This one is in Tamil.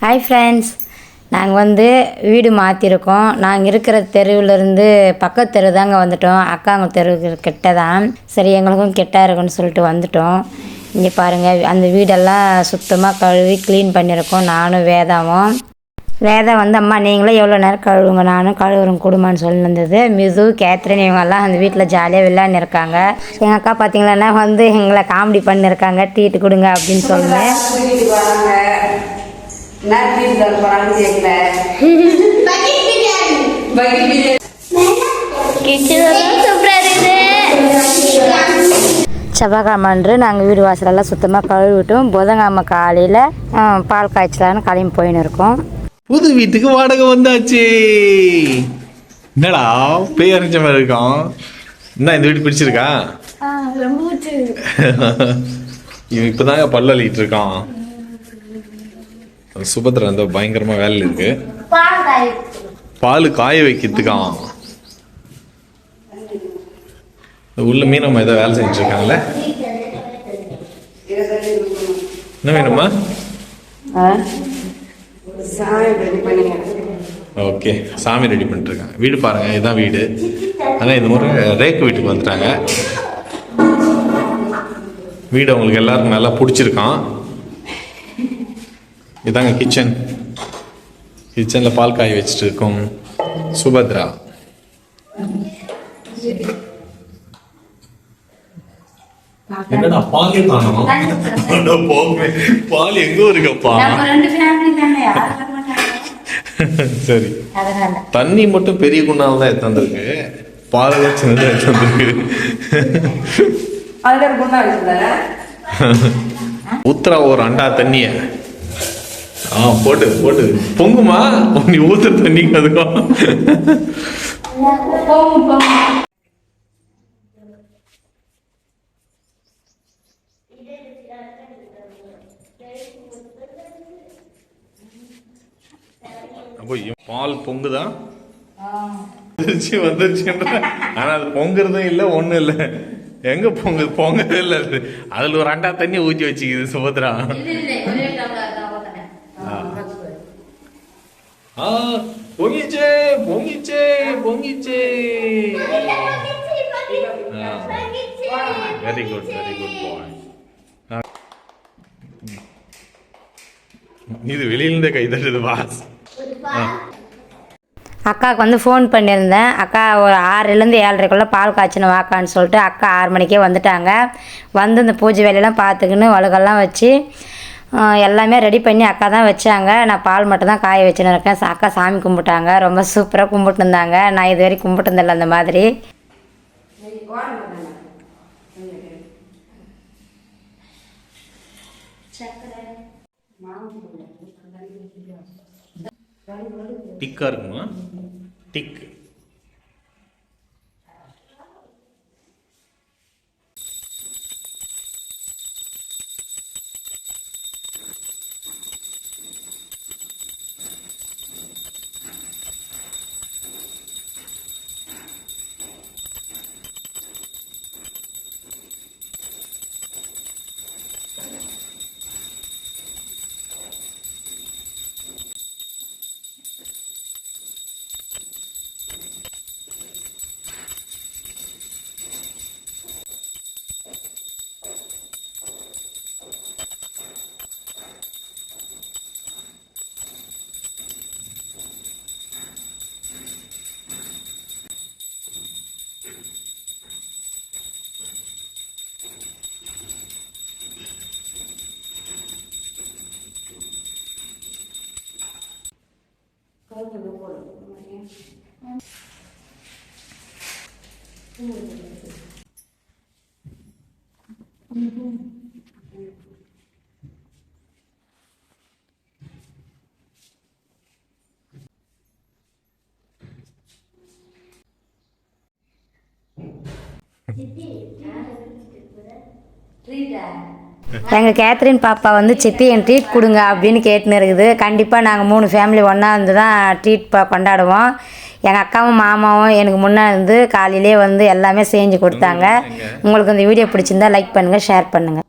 ஹாய் ஃப்ரெண்ட்ஸ், நாங்கள் வீடு மாற்றிருக்கோம். நாங்கள் இருக்கிற தெருவிலேருந்து பக்கத்து தெரு தாங்க வந்துட்டோம். அக்காங்க தெருவுக்கு கிட்ட தான். சரி, எங்களுக்கும் கிட்ட இருக்குன்னு சொல்லிட்டு வந்துட்டோம். இங்கே பாருங்கள், அந்த வீடெல்லாம் சுத்தமாக கழுவி க்ளீன் பண்ணியிருக்கோம். நானும் வேதாவும் அம்மா நீங்களும் எவ்வளோ நேரம் கழுவுங்க, நானும் கழுவுறேன் கொடுமான்னு சொல்லி இருந்தது. மிது, கேத்ரின் இவங்கெல்லாம் அந்த வீட்டில் ஜாலியாக விளையாண்டு இருக்காங்க. எங்கள் அக்கா பார்த்தீங்களன்னா எங்களை காமெடி பண்ணியிருக்காங்க. ட்ரீட்டு கொடுங்க அப்படின்னு சொல்லுவேன். செவ்வாய்க்கிழமை நாங்கள் வீடு வாசலெல்லாம் சுத்தமாக கழுவிட்டோம். புதன்கிழமை காலையில் பால் காய்ச்சலான்னு கிளம்பி போயின்னு இருக்கோம். புது வீட்டுக்கு வாடகை வந்தாச்சு. என்னடா பேய் அறிஞ்ச மாதிரி இருக்கான். என்ன இந்த வீடு பிடிச்சிருக்கா? இவன் இப்பதாங்க பல்லளிட்டு இருக்கான். சுபத்ரா அந்த பயங்கரமா வேலையில் இருக்கு. பால் காய வைக்கிறதுக்கான். உள்ள மீனம்மா ஏதோ வேலை செஞ்சுட்டு இருக்காங்கல்ல. என்ன வேணுமா? ஓகே, சாமி ரெடி பண்ணிட்டு இருக்காங்க. வீடு பாருங்க, இதுதான் வீடு. ஆனால் இந்த முறை ரேக்கு வீட்டுக்கு வந்துட்டாங்க. வீடு அவங்களுக்கு எல்லாருக்கும் நல்லா பிடிச்சிருக்கான். இதாங்க கிச்சன். கிச்சனில் பால் காய வச்சுட்டு இருக்கோம். சுபத்ரா என்னடா பாலே காணோம்? பால் எங்க இருக்கப்பா? சரி, தண்ணி மட்டும் பெரிய குண்டால தான் எடுத்துருக்கு. பால் சின்னதா எடுத்துருக்கு. ஊத்துறா ஒரு அண்டா தண்ணிய. போட்டு போட்டு பொங்குமா? நீ ஊத்துற தண்ணிக்கு அதுக்கும் பால் பொங்குதா? வந்துருச்சுன்ற. ஆனா அது பொங்குறதும் இல்லை, ஒண்ணும் இல்லை. எங்க பொங்குது? பொங்கவே இல்லை. அதுல ஒரு அண்டா தண்ணி ஊற்றி வச்சுக்குது சுபத்ரா. பொங்கிச்சே பொங்கிச்சே பொங்கிச்சே. Very good, very good boy. இது வெளியிலிருந்தே கை தட்டுது பாஸ். அக்காவுக்கு ஃபோன் பண்ணியிருந்தேன். அக்கா ஒரு 6லேருந்து 7:30க்குள்ளே பால் காய்ச்சின வாக்கான்னு சொல்லிட்டு அக்கா 6 மணிக்கே வந்துட்டாங்க. இந்த பூஜை வேலையெல்லாம் பார்த்துக்கின்னு வழுகெல்லாம் வச்சு எல்லாமே ரெடி பண்ணி அக்கா தான் வச்சாங்க. நான் பால் மட்டும் தான் காய வச்சுன்னு இருக்கேன். அக்கா சாமி கும்பிட்டாங்க. ரொம்ப சூப்பராக கும்பிட்டு இருந்தாங்க. நான் இது வரைக்கும் கும்பிட்டுருந்தில்ல அந்த மாதிரி. டிக்கா இருக்குமா? டிக். எங்கள் கேத்ரின் பாப்பா சித்தி என் ட்ரீட் கொடுங்க அப்படின்னு கேட்டுன்னு இருக்குது. கண்டிப்பாக நாங்கள் 3 ஃபேமிலி ஒன்றா இருந்து தான் ட்ரீட் கொண்டாடுவோம். எங்கள் அக்காவும் மாமாவும் எனக்கு முன்னே காலையிலே எல்லாமே செஞ்சு கொடுத்தாங்க. உங்களுக்கு இந்த வீடியோ பிடிச்சிருந்தா லைக் பண்ணுங்கள், ஷேர் பண்ணுங்கள்.